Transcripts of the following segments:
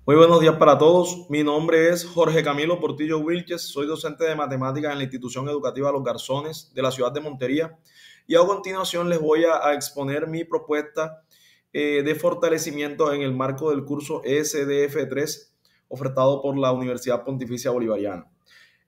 Muy buenos días para todos. Mi nombre es Jorge Camilo Portillo Wilches. Soy docente de matemáticas en la institución educativa Los Garzones de la ciudad de Montería. Y a continuación les voy a exponer mi propuesta de fortalecimiento en el marco del curso SDF3 ofertado por la Universidad Pontificia Bolivariana.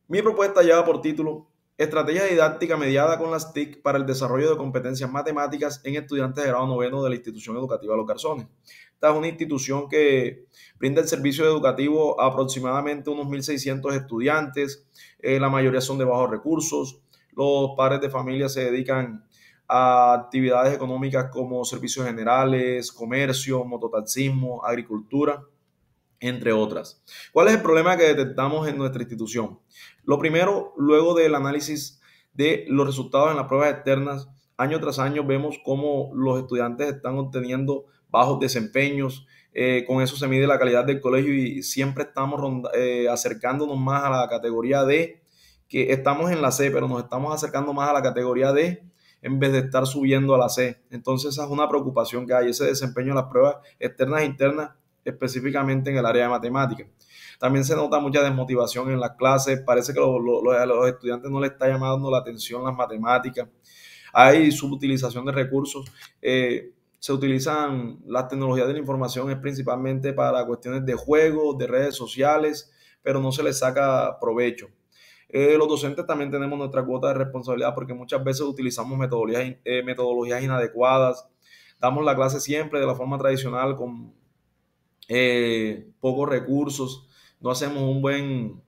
Mi propuesta lleva por título Estrategia didáctica mediada con las TIC para el desarrollo de competencias matemáticas en estudiantes de grado noveno de la institución educativa Los Garzones. Esta es una institución que brinda el servicio educativo a aproximadamente unos 1.600 estudiantes. La mayoría son de bajos recursos. Los padres de familia se dedican a actividades económicas como servicios generales, comercio, mototaxismo, agricultura, entre otras. ¿Cuál es el problema que detectamos en nuestra institución? Lo primero, luego del análisis de los resultados en las pruebas externas, año tras año vemos cómo los estudiantes están obteniendo bajos desempeños. Con eso se mide la calidad del colegio y siempre estamos acercándonos más a la categoría D, que estamos en la C, pero nos estamos acercando más a la categoría D en vez de estar subiendo a la C. Entonces esa es una preocupación que hay, ese desempeño en las pruebas externas e internas, específicamente en el área de matemáticas. También se nota mucha desmotivación en las clases, parece que a los estudiantes no les está llamando la atención las matemáticas. Hay subutilización de recursos. Se utilizan las tecnologías de la información es principalmente para cuestiones de juegos, de redes sociales, pero no se les saca provecho. Los docentes también tenemos nuestra cuota de responsabilidad porque muchas veces utilizamos metodologías inadecuadas, damos la clase siempre de la forma tradicional con pocos recursos, no hacemos un buen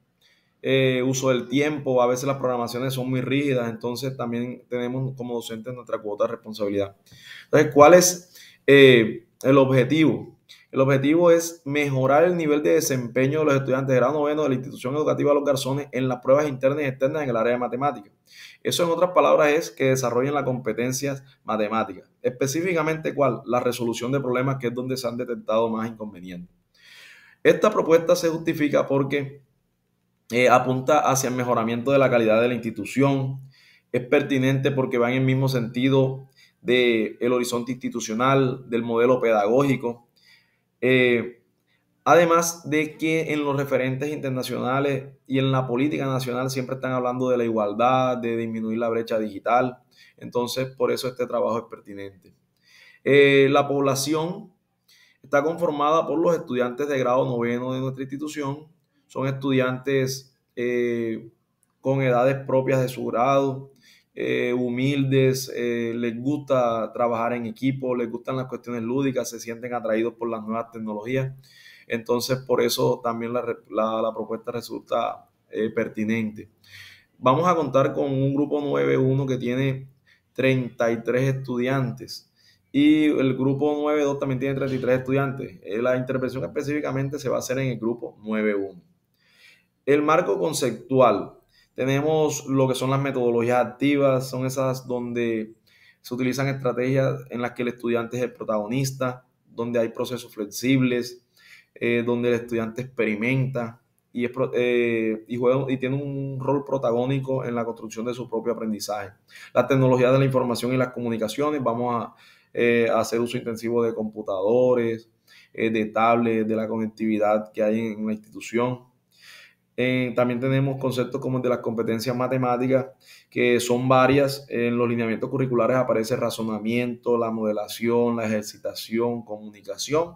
uso del tiempo, a veces las programaciones son muy rígidas, entonces también tenemos como docentes nuestra cuota de responsabilidad. Entonces, ¿cuál es el objetivo? El objetivo es mejorar el nivel de desempeño de los estudiantes de grado noveno de la institución educativa Los Garzones en las pruebas internas y externas en el área de matemáticas. Eso, en otras palabras, es que desarrollen las competencias matemáticas. Específicamente, ¿cuál? La resolución de problemas, que es donde se han detectado más inconvenientes. Esta propuesta se justifica porque apunta hacia el mejoramiento de la calidad de la institución, es pertinente porque va en el mismo sentido del horizonte institucional, del modelo pedagógico, eh, además de que en los referentes internacionales y en la política nacional siempre están hablando de la igualdad, de disminuir la brecha digital, entonces por eso este trabajo es pertinente. La población está conformada por los estudiantes de grado noveno de nuestra institución. Son estudiantes con edades propias de su grado, humildes, les gusta trabajar en equipo, les gustan las cuestiones lúdicas, se sienten atraídos por las nuevas tecnologías. Entonces, por eso también la propuesta resulta pertinente. Vamos a contar con un grupo 9.1 que tiene 33 estudiantes y el grupo 9.2 también tiene 33 estudiantes. La intervención específicamente se va a hacer en el grupo 9.1. El marco conceptual. Tenemos lo que son las metodologías activas, son esas donde se utilizan estrategias en las que el estudiante es el protagonista, donde hay procesos flexibles, donde el estudiante experimenta y tiene un rol protagónico en la construcción de su propio aprendizaje. Las tecnologías de la información y las comunicaciones, vamos a hacer uso intensivo de computadores, de tablets, de la conectividad que hay en la institución. También tenemos conceptos como el de las competencias matemáticas, que son varias. En los lineamientos curriculares aparece razonamiento, la modelación, la ejercitación, comunicación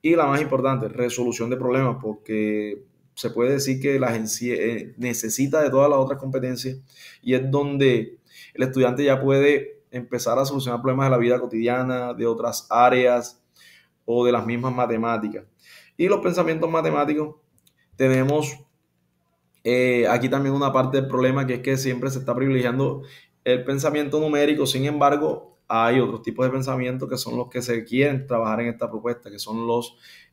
y la más importante, resolución de problemas, porque se puede decir que la agencia necesita de todas las otras competencias y es donde el estudiante ya puede empezar a solucionar problemas de la vida cotidiana, de otras áreas o de las mismas matemáticas. Y los pensamientos matemáticos tenemos aquí también una parte del problema, que es que siempre se está privilegiando el pensamiento numérico. Sin embargo, hay otros tipos de pensamiento que son los que se quieren trabajar en esta propuesta, que son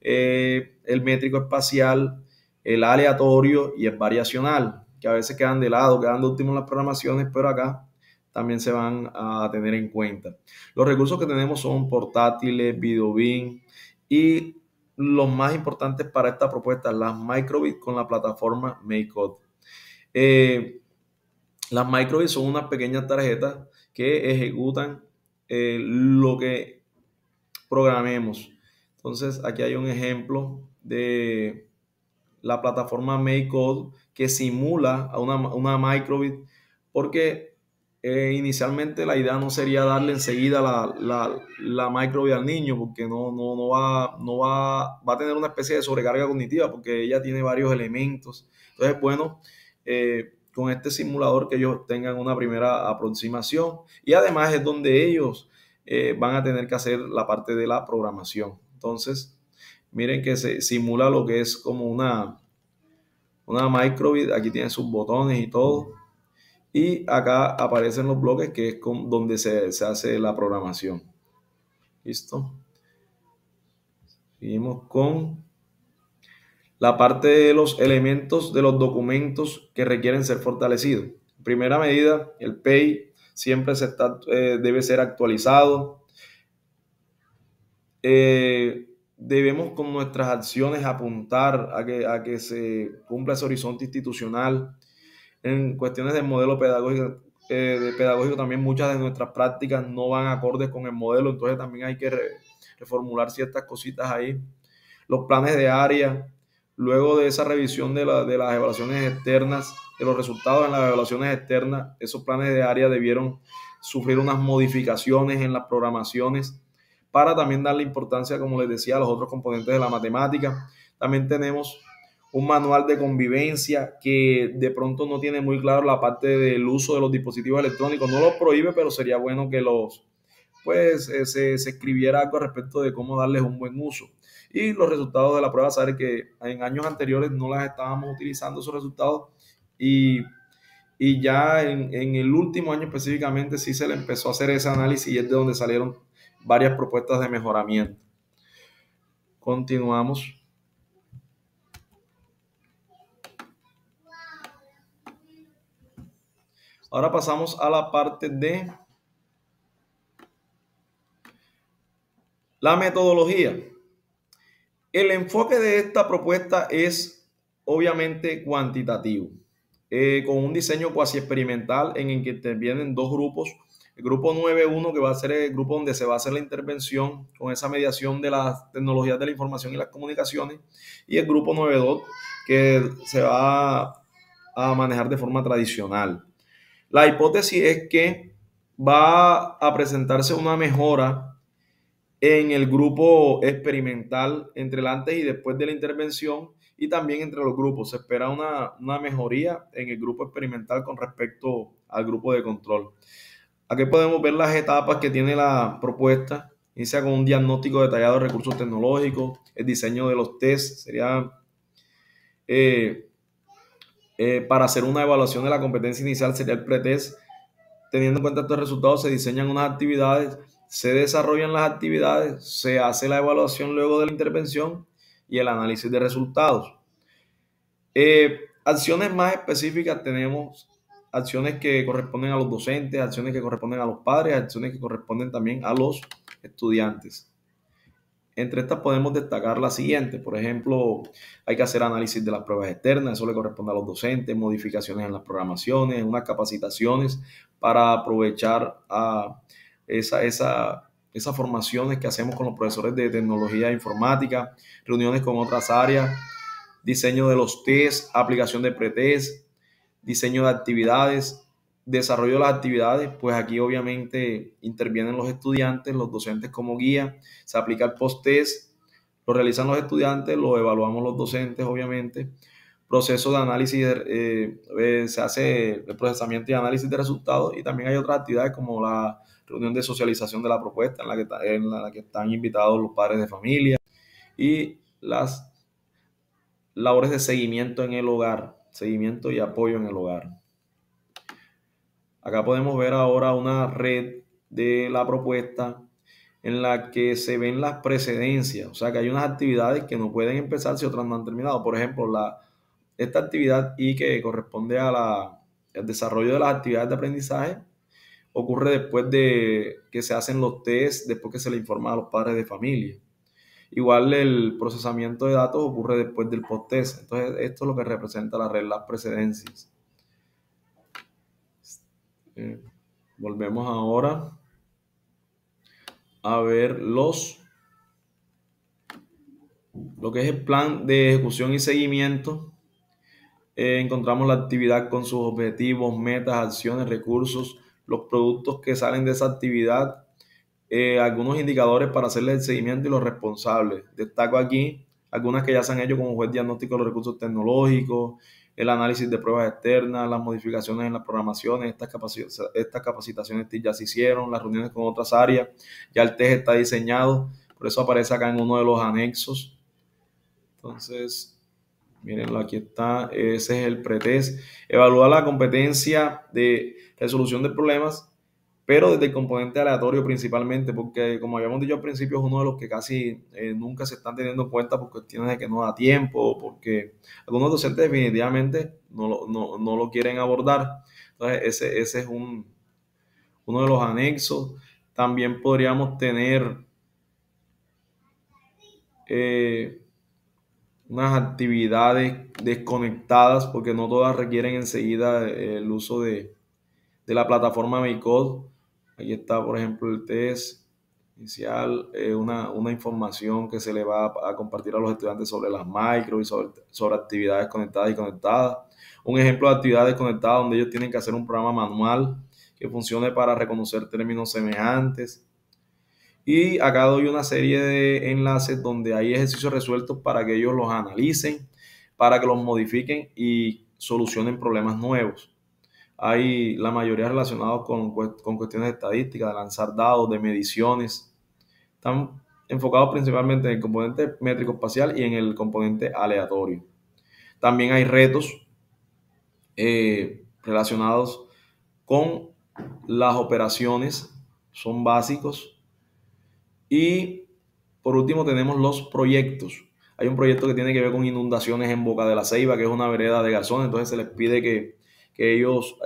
el métrico espacial, el aleatorio y el variacional, que a veces quedan de lado, quedan de último en las programaciones, pero acá también se van a tener en cuenta. Los recursos que tenemos son portátiles, videobin y los más importantes para esta propuesta, las microbits con la plataforma MakeCode. Eh, las microbits son unas pequeñas tarjetas que ejecutan lo que programemos. Entonces, aquí hay un ejemplo de la plataforma MakeCode que simula a una microbit, porque inicialmente la idea no sería darle enseguida la microbit al niño, porque va a tener una especie de sobrecarga cognitiva, porque ella tiene varios elementos. Entonces, bueno, con este simulador que ellos tengan una primera aproximación, y además es donde ellos van a tener que hacer la parte de la programación. Entonces, miren que se simula lo que es como una microbit. Aquí tiene sus botones y todo. Y acá aparecen los bloques que es donde se hace la programación. ¿Listo? Seguimos con la parte de los elementos de los documentos que requieren ser fortalecidos. En primera medida, el PEI siempre debe ser actualizado. Debemos con nuestras acciones apuntar a que se cumpla ese horizonte institucional. En cuestiones del modelo pedagógico también muchas de nuestras prácticas no van acordes con el modelo, entonces también hay que reformular ciertas cositas ahí. Los planes de área, luego de esa revisión de las evaluaciones externas, de los resultados en las evaluaciones externas, esos planes de área debieron sufrir unas modificaciones en las programaciones para también darle importancia, como les decía, a los otros componentes de la matemática. También tenemos un manual de convivencia que de pronto no tiene muy claro la parte del uso de los dispositivos electrónicos. No lo prohíbe, pero sería bueno que se escribiera algo respecto de cómo darles un buen uso. Y los resultados de la prueba, saber que en años anteriores no las estábamos utilizando esos resultados y, y ya en el último año específicamente sí se le empezó a hacer ese análisis y es de donde salieron varias propuestas de mejoramiento. Continuamos. Ahora pasamos a la parte de la metodología. El enfoque de esta propuesta es obviamente cuantitativo, con un diseño cuasi experimental en el que intervienen dos grupos. El grupo 9.1, que va a ser el grupo donde se va a hacer la intervención con esa mediación de las tecnologías de la información y las comunicaciones, y el grupo 9.2, que se va a manejar de forma tradicional. La hipótesis es que va a presentarse una mejora en el grupo experimental entre el antes y después de la intervención y también entre los grupos. Se espera una mejoría en el grupo experimental con respecto al grupo de control. Aquí podemos ver las etapas que tiene la propuesta. Inicia con un diagnóstico detallado de recursos tecnológicos, el diseño de los tests, sería para hacer una evaluación de la competencia inicial, sería el pretest. Teniendo en cuenta estos resultados, se diseñan unas actividades, se desarrollan las actividades, se hace la evaluación luego de la intervención y el análisis de resultados. Acciones más específicas tenemos acciones que corresponden a los docentes, acciones que corresponden a los padres, acciones que corresponden también a los estudiantes. Entre estas podemos destacar la siguiente. Por ejemplo, hay que hacer análisis de las pruebas externas, eso le corresponde a los docentes, modificaciones en las programaciones, unas capacitaciones para aprovechar esas formaciones que hacemos con los profesores de tecnología informática, reuniones con otras áreas, diseño de los test, aplicación de pretest, diseño de actividades, desarrollo de las actividades, pues aquí obviamente intervienen los estudiantes, los docentes como guía, se aplica el post-test, lo realizan los estudiantes, lo evaluamos los docentes obviamente, proceso de análisis, se hace el procesamiento y análisis de resultados y también hay otras actividades como la reunión de socialización de la propuesta en la que están invitados los padres de familia y las labores de seguimiento en el hogar, seguimiento y apoyo en el hogar. Acá podemos ver ahora una red de la propuesta en la que se ven las precedencias, o sea que hay unas actividades que no pueden empezar si otras no han terminado. Por ejemplo, esta actividad I que corresponde al desarrollo de las actividades de aprendizaje ocurre después de que se hacen los test, después que se le informa a los padres de familia. Igual el procesamiento de datos ocurre después del post-test. Entonces, esto es lo que representa la red, las precedencias. Volvemos ahora a ver los lo que es el plan de ejecución y seguimiento, encontramos la actividad con sus objetivos, metas, acciones, recursos, los productos que salen de esa actividad, algunos indicadores para hacerle el seguimiento y los responsables. Destaco aquí algunas que ya se han hecho, como fue el diagnóstico de los recursos tecnológicos, el análisis de pruebas externas, las modificaciones en las programaciones, estas capacitaciones ya se hicieron, las reuniones con otras áreas, ya el test está diseñado, por eso aparece acá en uno de los anexos. Entonces, mírenlo, aquí está, ese es el pretest. Evaluar la competencia de resolución de problemas, pero desde el componente aleatorio principalmente, porque como habíamos dicho al principio, es uno de los que casi nunca se están teniendo en cuenta por cuestiones de que no da tiempo, porque algunos docentes definitivamente no lo quieren abordar. Entonces, ese es uno de los anexos. También podríamos tener eh, unas actividades desconectadas, porque no todas requieren enseguida el uso de la plataforma MyCode. Aquí está, por ejemplo, el test inicial, una información que se le va a compartir a los estudiantes sobre las micro y sobre actividades conectadas y conectadas. Un ejemplo de actividades conectadas donde ellos tienen que hacer un programa manual que funcione para reconocer términos semejantes. Y acá doy una serie de enlaces donde hay ejercicios resueltos para que ellos los analicen, para que los modifiquen y solucionen problemas nuevos. Hay la mayoría relacionados con cuestiones de estadística, de lanzar dados, de mediciones. Están enfocados principalmente en el componente métrico espacial y en el componente aleatorio. También hay retos relacionados con las operaciones, son básicos. Y por último tenemos los proyectos. Hay un proyecto que tiene que ver con inundaciones en Boca de la Ceiba, que es una vereda de Garzón, entonces se les pide que ellos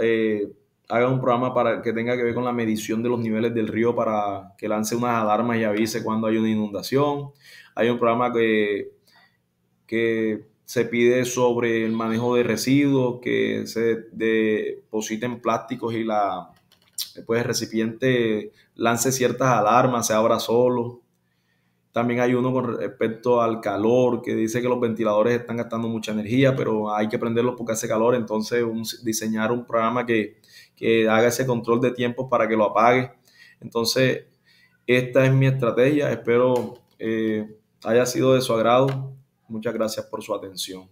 hagan un programa para que tenga que ver con la medición de los niveles del río para que lance unas alarmas y avise cuando hay una inundación. Hay un programa que se pide sobre el manejo de residuos, que se depositen plásticos y el recipiente lance ciertas alarmas, se abra solo. También hay uno con respecto al calor, que dice que los ventiladores están gastando mucha energía, pero hay que prenderlos porque hace calor. Entonces, diseñar un programa que haga ese control de tiempo para que lo apague. Entonces, esta es mi estrategia. Espero haya sido de su agrado. Muchas gracias por su atención.